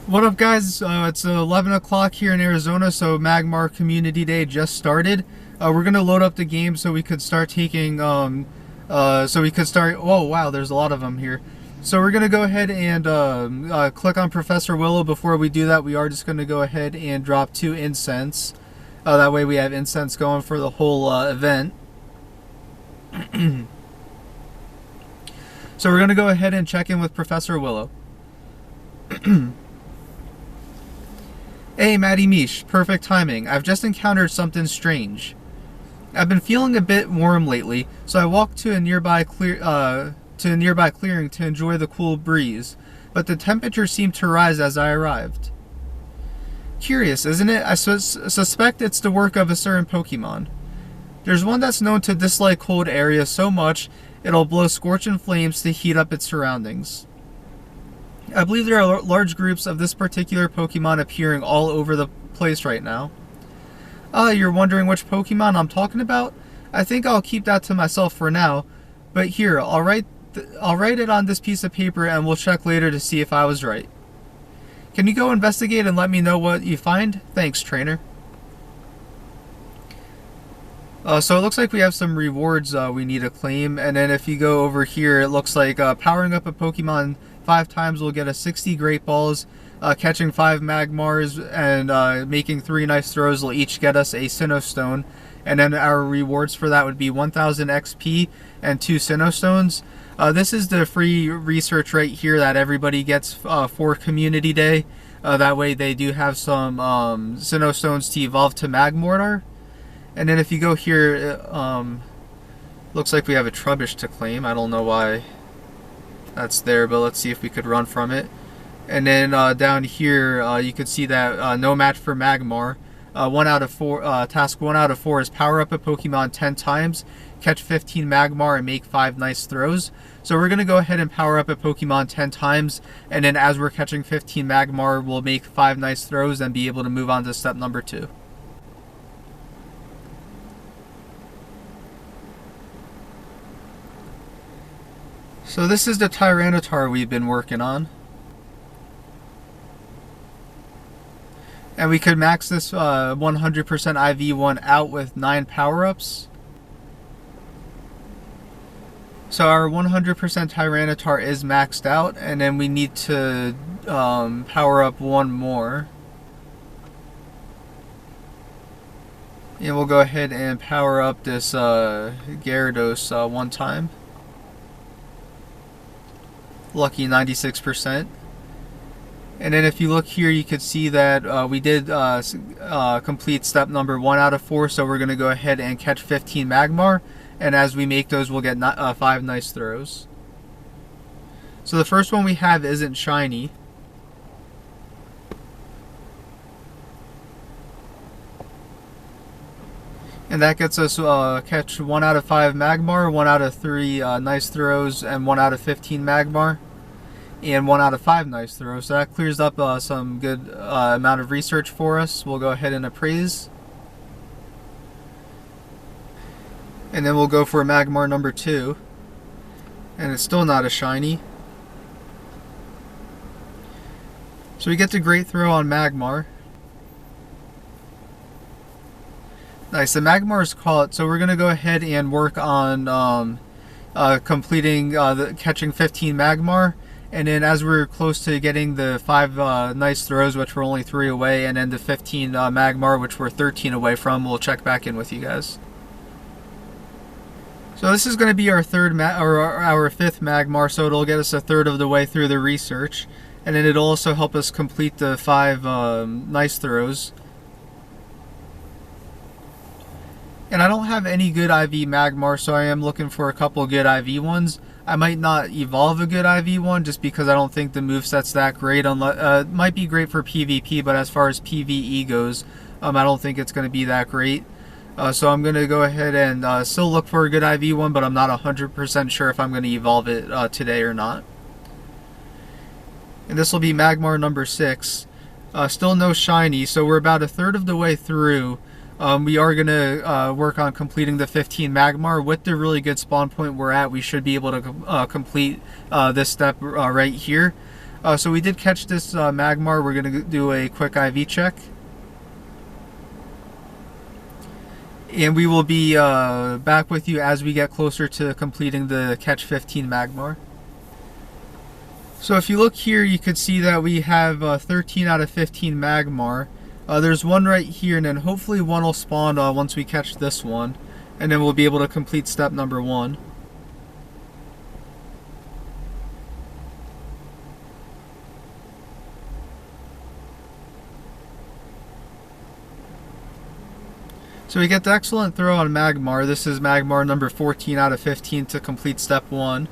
What up, guys? It's 11 o'clock here in Arizona, so Magmar Community Day just started. We're gonna load up the game so we could start taking, oh wow, there's a lot of them here. So we're gonna go ahead and click on Professor Willow. Before we do that, we are just gonna go ahead and drop 2 incense. That way we have incense going for the whole event. So we're gonna go ahead and check in with Professor Willow. Hey, Matty Mish, perfect timing. I've just encountered something strange. I've been feeling a bit warm lately, so I walked to a nearby clearing to enjoy the cool breeze, but the temperature seemed to rise as I arrived. Curious, isn't it? I suspect it's the work of a certain Pokemon. There's one that's known to dislike cold areas so much it'll blow scorching flames to heat up its surroundings. I believe there are large groups of this particular Pokemon appearing all over the place right now. You're wondering which Pokemon I'm talking about? I think I'll keep that to myself for now, but here, I'll write it on this piece of paper and we'll check later to see if I was right. Can you go investigate and let me know what you find? Thanks, trainer. So it looks like we have some rewards we need to claim, and then if you go over here, it looks like powering up a Pokemon 5 times will get us 60 Great Balls, catching 5 Magmars, and making 3 nice throws will each get us a Sinnoh Stone, and then our rewards for that would be 1000 XP and 2 Sinnoh Stones. This is the free research right here that everybody gets for Community Day. That way they do have some Sinnoh Stones to evolve to Magmortar. And then if you go here, looks like we have a Trubbish to claim. I don't know why that's there, but let's see if we could run from it. And then down here, you can see that no match for Magmar. 1 out of 4. Task 1 out of 4 is power up a Pokemon 10 times, catch 15 Magmar, and make 5 nice throws. So we're going to go ahead and power up a Pokemon 10 times, and then as we're catching 15 Magmar, we'll make 5 nice throws and be able to move on to step number 2. So this is the Tyranitar we've been working on. And we could max this 100% IV one out with 9 power-ups. So our 100% Tyranitar is maxed out, and then we need to power up 1 more. And we'll go ahead and power up this Gyarados 1 time. Lucky 96%. And then if you look here, you can see that we did complete step number 1 out of 4, so we're going to go ahead and catch 15 Magmar, and as we make those, we'll get 5 nice throws. So the first one we have isn't shiny. And that gets us catch 1 out of 5 Magmar, 1 out of 3 nice throws, and 1 out of 15 Magmar, and 1 out of 5 nice throws. So that clears up some good amount of research for us. We'll go ahead and appraise. And then we'll go for Magmar number 2. And it's still not a shiny. So we get the Great Throw on Magmar. Nice, the Magmar is caught, so we're going to go ahead and work on completing catching 15 Magmar, and then as we're close to getting the 5 nice throws, which we're only 3 away, and then the 15 Magmar, which we're 13 away from, we'll check back in with you guys. So this is going to be our our 5th Magmar, so it'll get us a third of the way through the research, and then it'll also help us complete the 5 nice throws. And I don't have any good IV Magmar, so I am looking for a couple good IV ones. I might not evolve a good IV one just because I don't think the moveset's that great. It might be great for PvP, but as far as PvE goes, I don't think it's going to be that great. So I'm going to go ahead and still look for a good IV one, but I'm not 100% sure if I'm going to evolve it today or not. And this will be Magmar number 6. Still no shiny, so we're about a third of the way through. We are going to work on completing the 15 Magmar. With the really good spawn point we're at, we should be able to complete this step right here. So we did catch this Magmar. We're going to do a quick IV check. And we will be back with you as we get closer to completing the catch 15 Magmar. So if you look here, you could see that we have 13 out of 15 Magmar. There's one right here, and then hopefully one will spawn once we catch this one. And then we'll be able to complete step number 1. So we get the excellent throw on Magmar. This is Magmar number 14 out of 15 to complete step 1.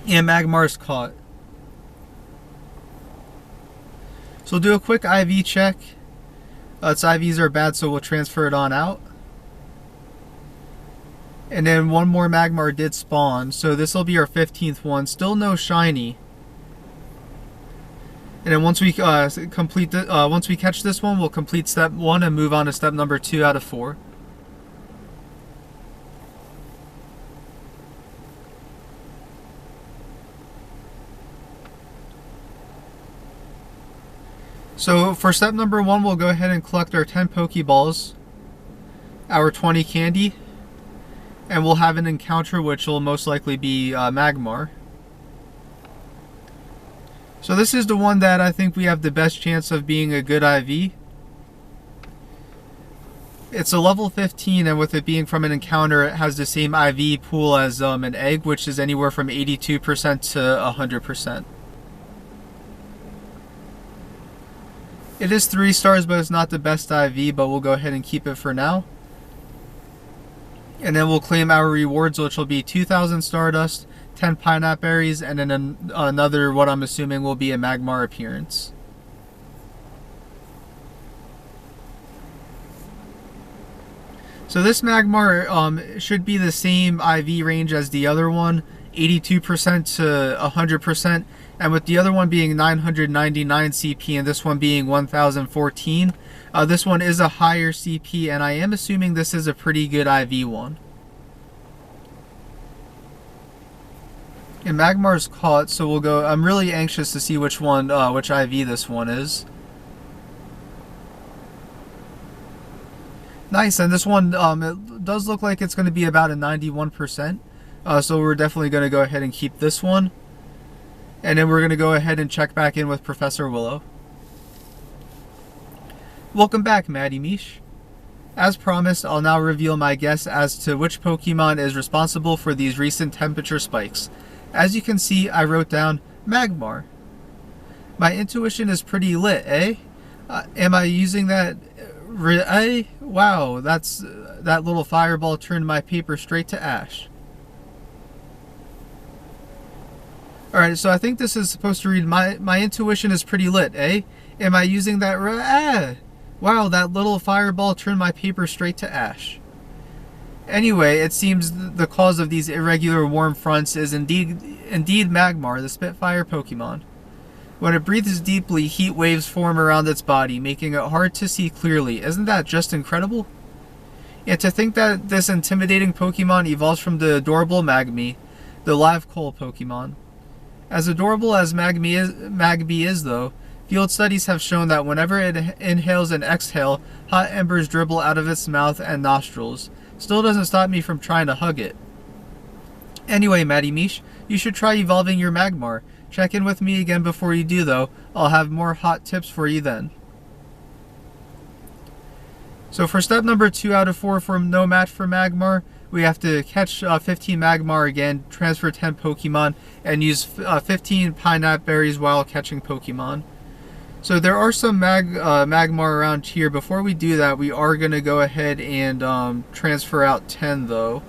And Magmar's caught. So we'll do a quick IV check. Its IVs are bad, so we'll transfer it on out. And then one more Magmar did spawn, so this will be our 15th one. Still no shiny. And then once we once we catch this one, we'll complete step 1 and move on to step number 2 out of 4. So for step number 1, we'll go ahead and collect our 10 Pokeballs, our 20 candy, and we'll have an encounter which will most likely be Magmar. So this is the one that I think we have the best chance of being a good IV. It's a level 15, and with it being from an encounter, it has the same IV pool as an egg, which is anywhere from 82% to 100%. It is 3 stars, but it's not the best IV, but we'll go ahead and keep it for now. And then we'll claim our rewards, which will be 2,000 Stardust, 10 Pineapple Berries, and then another, what I'm assuming will be a Magmar appearance. So this Magmar should be the same IV range as the other one, 82% to 100%, and with the other one being 999 CP and this one being 1014, this one is a higher CP, and I am assuming this is a pretty good IV one. And Magmar's caught, so we'll go. I'm really anxious to see which one, which IV this one is. Nice, and this one, it does look like it's going to be about a 91%. So we're definitely going to go ahead and keep this one. And then we're going to go ahead and check back in with Professor Willow. Welcome back, Maddie Mish. As promised, I'll now reveal my guess as to which Pokemon is responsible for these recent temperature spikes. As you can see, I wrote down Magmar. My intuition is pretty lit, eh? Am I using that... Wow, that little fireball turned my paper straight to ash. Alright, so I think this is supposed to read, my intuition is pretty lit, eh? Am I using that... Wow, that little fireball turned my paper straight to ash. Anyway, it seems the cause of these irregular warm fronts is indeed Magmar, the Spitfire Pokemon. When it breathes deeply, heat waves form around its body, making it hard to see clearly. Isn't that just incredible? And to think that this intimidating Pokemon evolves from the adorable Magmy, the live coal Pokemon. As adorable as Magby is though, field studies have shown that whenever it inhales and exhales, hot embers dribble out of its mouth and nostrils. Still doesn't stop me from trying to hug it. Anyway, Maddie Mish, you should try evolving your Magmar. Check in with me again before you do though. I'll have more hot tips for you then. So for step number 2 out of 4 for no match for Magmar, we have to catch 15 Magmar again, transfer 10 Pokemon, and use 15 Pineapple Berries while catching Pokemon. So there are some Magmar around here. Before we do that, we are going to go ahead and transfer out 10 though.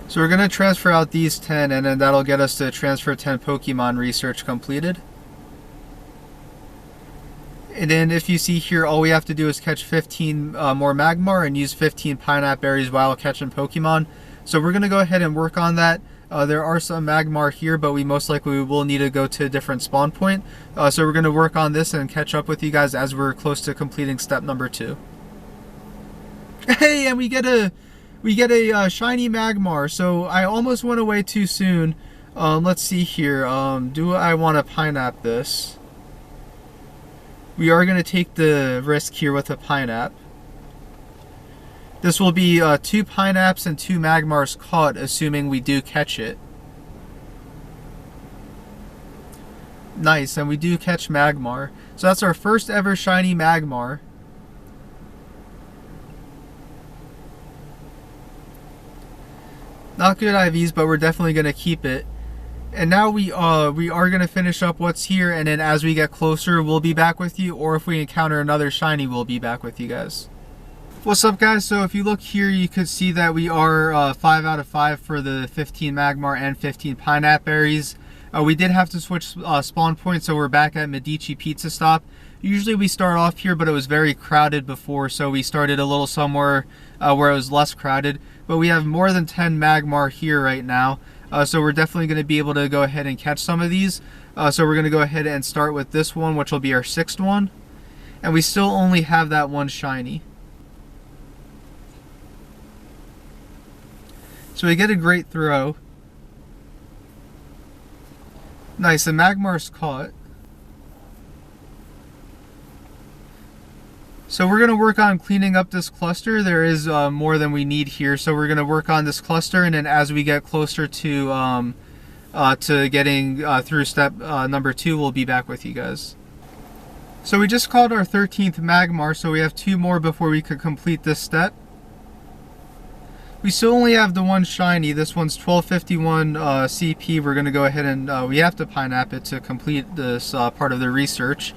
So we're going to transfer out these 10, and then that'll get us to transfer 10 Pokemon research completed. And then if you see here, all we have to do is catch 15 more Magmar and use 15 Pineapple Berries while catching Pokemon. So we're going to go ahead and work on that. There are some Magmar here, but we most likely will need to go to a different spawn point. So we're going to work on this and catch up with you guys as we're close to completing step number 2. Hey, and we get a shiny Magmar. So I almost went away too soon. Let's see here. Do I want to Pineapple this? We are going to take the risk here with a Pineapple. This will be 2 Pineapples and 2 Magmars caught, assuming we do catch it. Nice, and we do catch Magmar. So that's our first ever shiny Magmar. Not good IVs, but we're definitely going to keep it. And now we are going to finish up what's here, and then as we get closer, we'll be back with you, or if we encounter another shiny, we'll be back with you guys. What's up, guys? So if you look here, you could see that we are 5 out of 5 for the 15 Magmar and 15 Pineapple berries. We did have to switch spawn points, so we're back at Medici Pizza Stop. Usually we start off here, but it was very crowded before, so we started a little somewhere where it was less crowded. But we have more than 10 Magmar here right now, so we're definitely going to be able to go ahead and catch some of these. So we're going to go ahead and start with this one, which will be our 6th one. And we still only have that one shiny. So we get a great throw. Nice, the Magmar's caught. So we're going to work on cleaning up this cluster. There is more than we need here, so we're going to work on this cluster, and then as we get closer to getting through step number 2, we'll be back with you guys. So we just caught our 13th Magmar, so we have 2 more before we could complete this step. We still only have the one shiny. This one's 1251 CP. We're going to go ahead and we have to Pineapple it to complete this part of the research.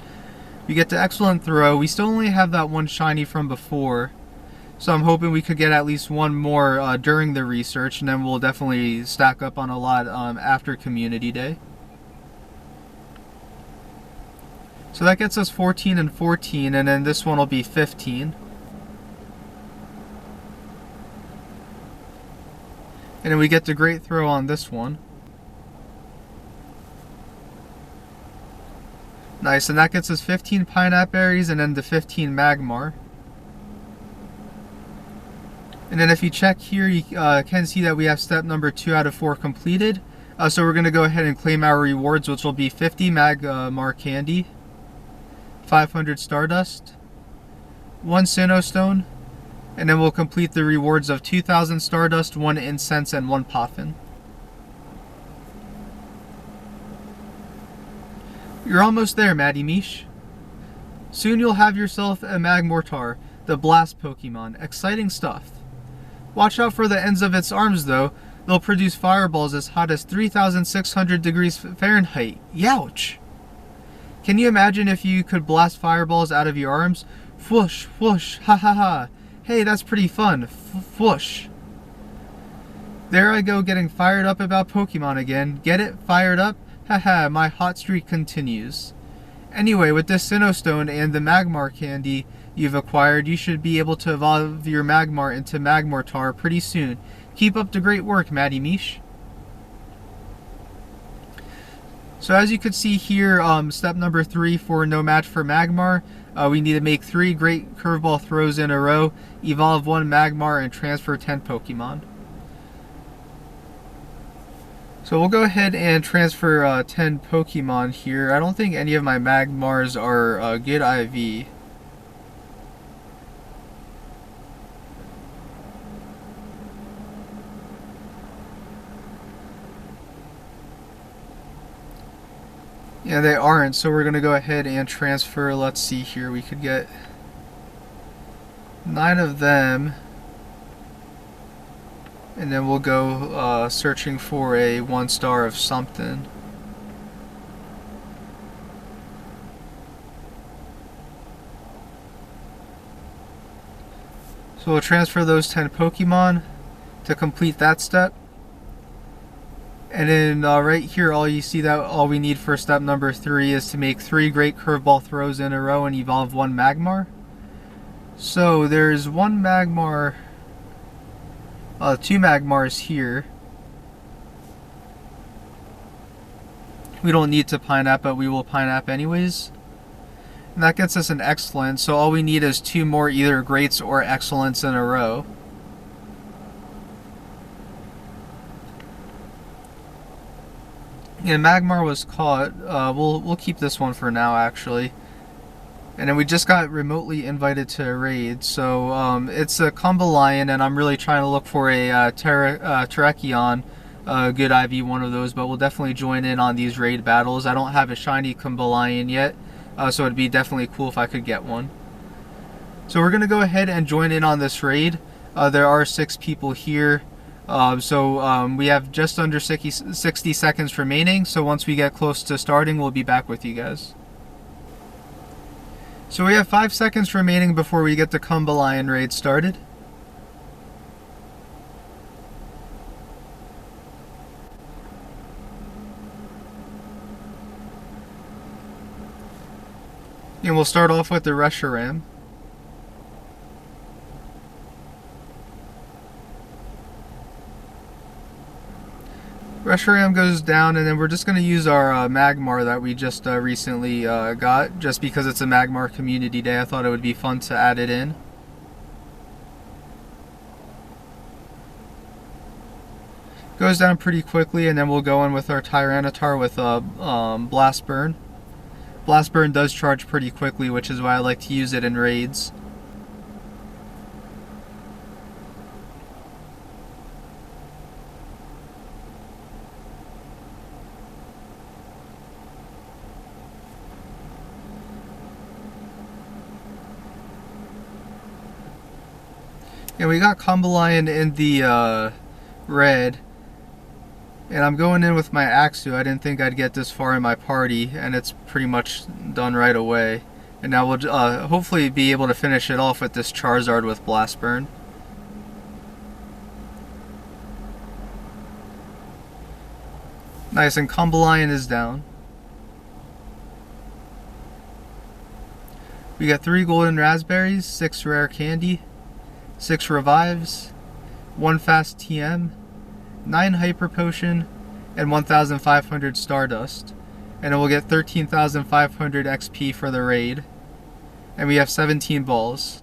We get the excellent throw. We still only have that one shiny from before, so I'm hoping we could get at least one more during the research, and then we'll definitely stack up on a lot after Community Day. So that gets us 14 and 14, and then this one will be 15. And then we get the great throw on this one. Nice, and that gets us 15 Pineapple berries and then the 15 Magmar. And then if you check here, you can see that we have step number 2 out of 4 completed. So we're going to go ahead and claim our rewards, which will be 50 Magmar candy, 500 Stardust, 1 Sinnoh Stone, and then we'll complete the rewards of 2,000 Stardust, 1 Incense, and 1 Poffin. You're almost there, Matty Mish. Soon you'll have yourself a Magmortar, the Blast Pokemon. Exciting stuff. Watch out for the ends of its arms, though. They'll produce fireballs as hot as 3,600 degrees Fahrenheit. Youch! Can you imagine if you could blast fireballs out of your arms? Whoosh, whoosh, ha ha ha. Hey, that's pretty fun. Whoosh. There I go getting fired up about Pokemon again. Get it? Fired up? Haha, my hot streak continues. Anyway, with this Sinnoh Stone and the Magmar candy you've acquired, you should be able to evolve your Magmar into Magmortar pretty soon. Keep up the great work, Matty Mish. So as you can see here, step number 3 for no match for Magmar. We need to make 3 great curveball throws in a row, evolve 1 Magmar, and transfer 10 Pokemon. So we'll go ahead and transfer 10 Pokemon here. I don't think any of my Magmars are good IV. Yeah, they aren't, so we're going to go ahead and transfer. Let's see here, we could get 9 of them. And then we'll go searching for a 1-star of something. So we'll transfer those 10 Pokemon to complete that step. And then right here, all we need for step number 3 is to make 3 great curveball throws in a row and evolve 1 Magmar. So there's 1 Magmar, 2 Magmars here. We don't need to Pineapple, but we will Pineapple anyways. And that gets us an excellent, so all we need is 2 more either greats or excellents in a row. And Magmar was caught. We'll keep this one for now, actually. And then we just got remotely invited to a raid, so it's a Kumbalion, and I'm really trying to look for a Terrakion, good IV one of those, but we'll definitely join in on these raid battles. I don't have a shiny Kumbalion yet, so it'd be definitely cool if I could get one. So we're going to go ahead and join in on this raid. There are 6 people here, so we have just under 60 seconds remaining, so once we get close to starting, we'll be back with you guys. So we have 5 seconds remaining before we get the Kumbalion raid started. And we'll start off with the Reshiram. Reshiram goes down, and then we're just going to use our Magmar that we just recently got, just because it's a Magmar community day. I thought it would be fun to add it in. Goes down pretty quickly, and then we'll go in with our Tyranitar with Blast Burn. Blast Burn does charge pretty quickly, which is why I like to use it in raids. And we got Kumbalion in the red, and I'm going in with my Axu. I didn't think I'd get this far in my party, and it's pretty much done right away. And now we'll hopefully be able to finish it off with this Charizard with Blast Burn. Nice, and Kumbalion is down. We got 3 golden raspberries, 6 rare candy, 6 revives, 1 fast TM, 9 hyper potion, and 1,500 stardust. And it will get 13,500 XP for the raid. And we have 17 balls.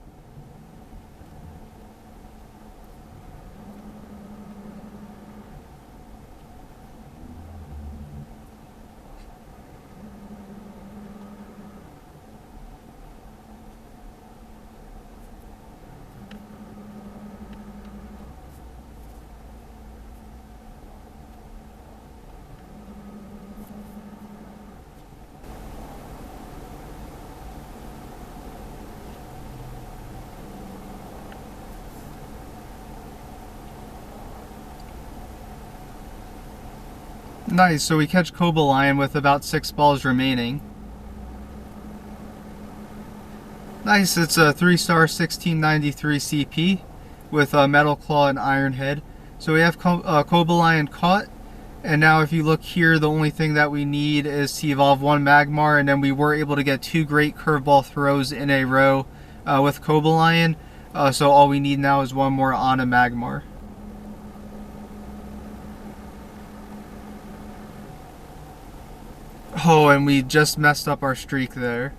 Nice, so we catch Kumbalion with about 6 balls remaining. Nice, it's a 3-star 1693 CP with Metal Claw and Iron Head. So we have Kumbalion caught, and now if you look here, the only thing that we need is to evolve 1 Magmar, and then we were able to get 2 great curveball throws in a row with Kumbalion. So all we need now is 1 more on a Magmar. Oh, and we just messed up our streak there.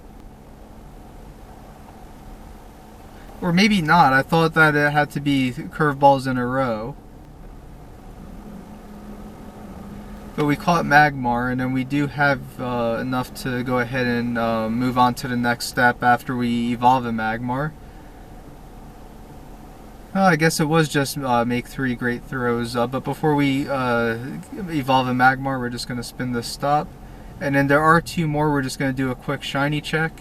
Or maybe not. I thought that it had to be curveballs in a row. But we caught Magmar, and then we do have enough to go ahead and move on to the next step after we evolve a Magmar. I guess it was just make 3 great throws, but before we evolve a Magmar, we're just going to spin this stop. And then there are 2 more. We're just going to do a quick shiny check,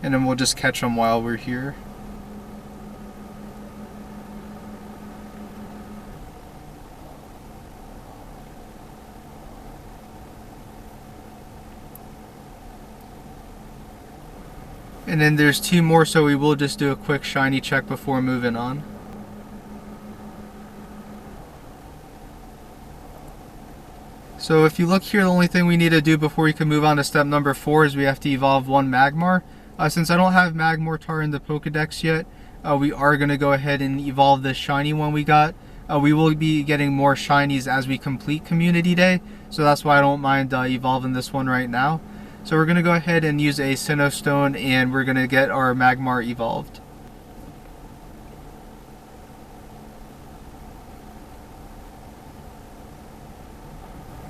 and then we'll just catch them while we're here. And then there's 2 more, so we will just do a quick shiny check before moving on. So if you look here, the only thing we need to do before we can move on to step number 4 is we have to evolve 1 Magmar. Since I don't have Magmortar in the Pokedex yet, we are going to go ahead and evolve this shiny one we got. We will be getting more shinies as we complete Community Day, so that's why I don't mind evolving this one right now. So we're going to go ahead and use a Sinnoh Stone, and we're going to get our Magmar evolved.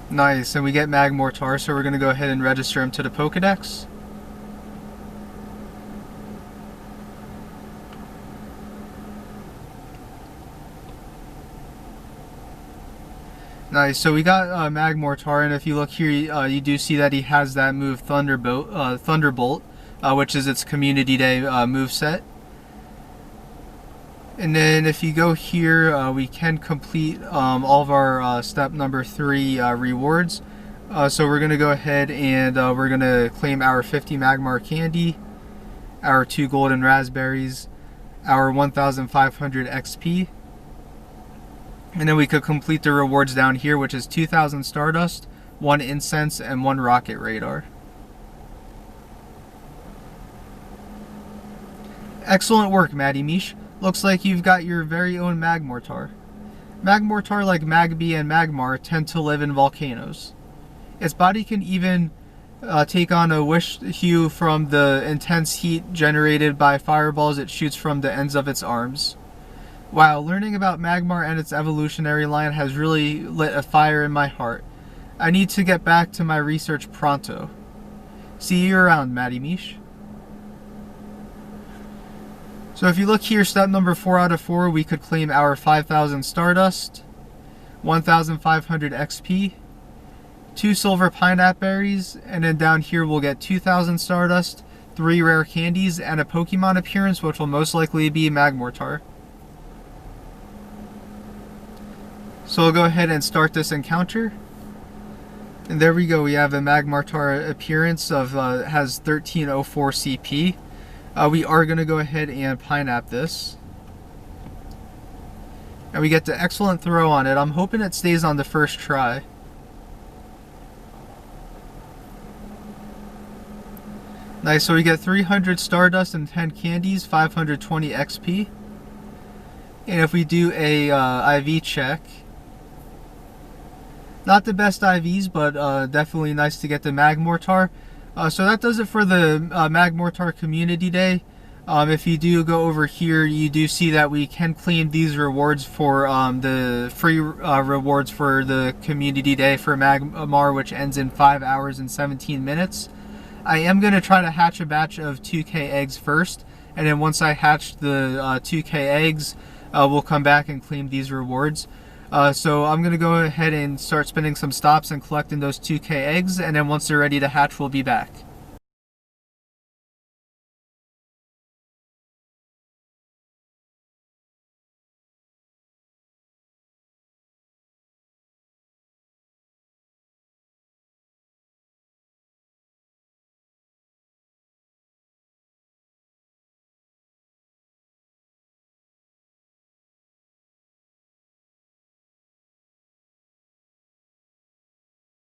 Nice, and we get Magmortar, so we're going to go ahead and register him to the Pokedex. Nice, so we got Magmortar, and if you look here, you do see that he has that move Thunderbolt, which is its Community Day move set. And then if you go here, we can complete all of our step number 3 rewards. So we're going to go ahead and we're going to claim our 50 Magmar candy, our 2 golden raspberries, our 1,500 XP. And then we could complete the rewards down here, which is 2,000 Stardust, 1 Incense, and 1 Rocket Radar. Excellent work, Matty Mish. Looks like you've got your very own Magmortar. Magmortar, like Magby and Magmar, tend to live in volcanoes. Its body can even take on a wish hue from the intense heat generated by fireballs it shoots from the ends of its arms. Wow, learning about Magmar and its evolutionary line has really lit a fire in my heart. I need to get back to my research pronto. See you around, Matty Mish. So if you look here, step number 4 out of 4, we could claim our 5,000 Stardust, 1,500 XP, 2 Silver Pineapple Berries, and then down here we'll get 2,000 Stardust, 3 rare candies, and a Pokemon appearance, which will most likely be Magmortar. So we'll go ahead and start this encounter. And there we go, we have a Magmortar appearance of has 1304 CP. We are going to go ahead and Pineapple this. And we get the excellent throw on it. I'm hoping it stays on the first try. Nice, so we get 300 Stardust and 10 candies, 520 XP. And if we do a IV check, not the best IVs, but definitely nice to get the Magmortar. So that does it for the Magmortar Community Day. If you do go over here, you do see that we can claim these rewards for the free rewards for the Community Day for Magmar, which ends in 5 hours and 17 minutes. I am going to try to hatch a batch of 2K eggs first, and then once I hatch the 2K eggs, we'll come back and claim these rewards. So I'm going to go ahead and start spinning some stops and collecting those 2K eggs, and then once they're ready to hatch, we'll be back.